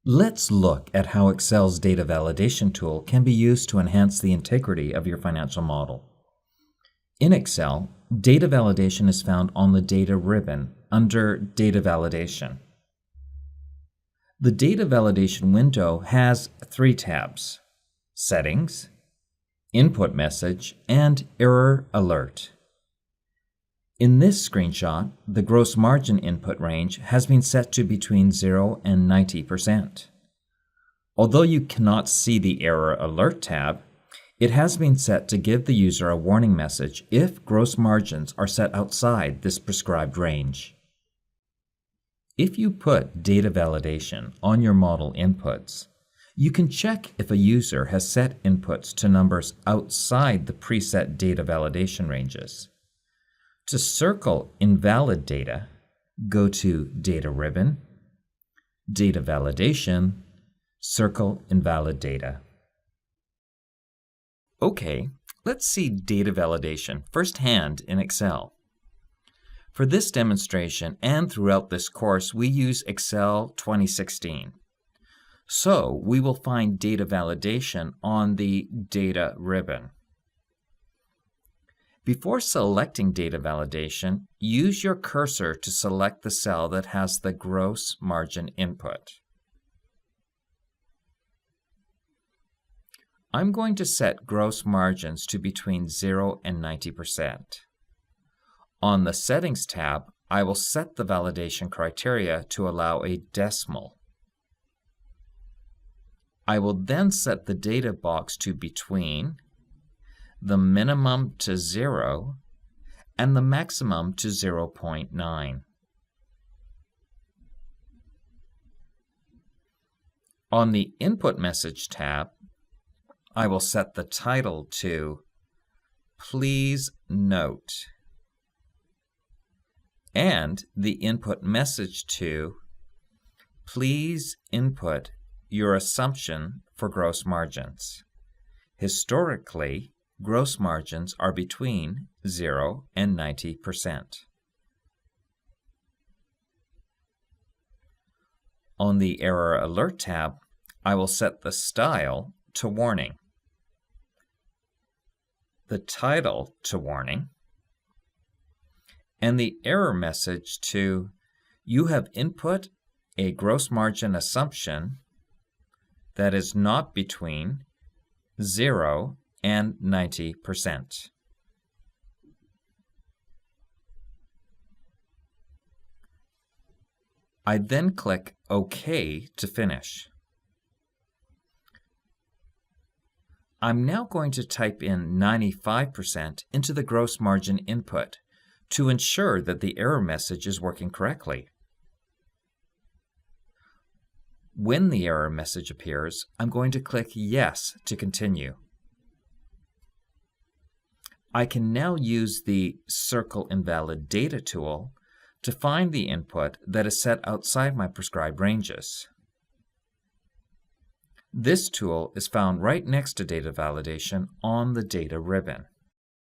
Let's look at how Excel's data validation tool can be used to enhance the integrity of your financial model. In Excel, data validation is found on the Data ribbon under Data Validation. The Data Validation window has three tabs: Settings, Input Message, and Error Alert. In this screenshot, the gross margin input range has been set to between 0 and 90%. Although you cannot see the Error Alert tab, it has been set to give the user a warning message if gross margins are set outside this prescribed range. If you put data validation on your model inputs, you can check if a user has set inputs to numbers outside the preset data validation ranges. To circle invalid data, go to Data ribbon, Data Validation, Circle Invalid Data. Okay, let's see data validation firsthand in Excel. For this demonstration and throughout this course, we use Excel 2016. So we will find data validation on the Data ribbon. Before selecting data validation, use your cursor to select the cell that has the gross margin input. I'm going to set gross margins to between 0 and 90%. On the Settings tab, I will set the validation criteria to allow a decimal. I will then set the data box to between, the minimum to 0, and the maximum to 0.9. On the Input Message tab, I will set the title to Please Note, and the input message to Please input your assumption for gross margins. Historically, gross margins are between 0 and 90%. On the Error Alert tab, I will set the style to Warning, the title to Warning, and the error message to You have input a gross margin assumption that is not between 0 and 90%. I then click OK to finish. I'm now going to type in 95% into the gross margin input to ensure that the error message is working correctly. When the error message appears, I'm going to click Yes to continue. I can now use the Circle Invalid Data tool to find the input that is set outside my prescribed ranges. This tool is found right next to data validation on the Data ribbon.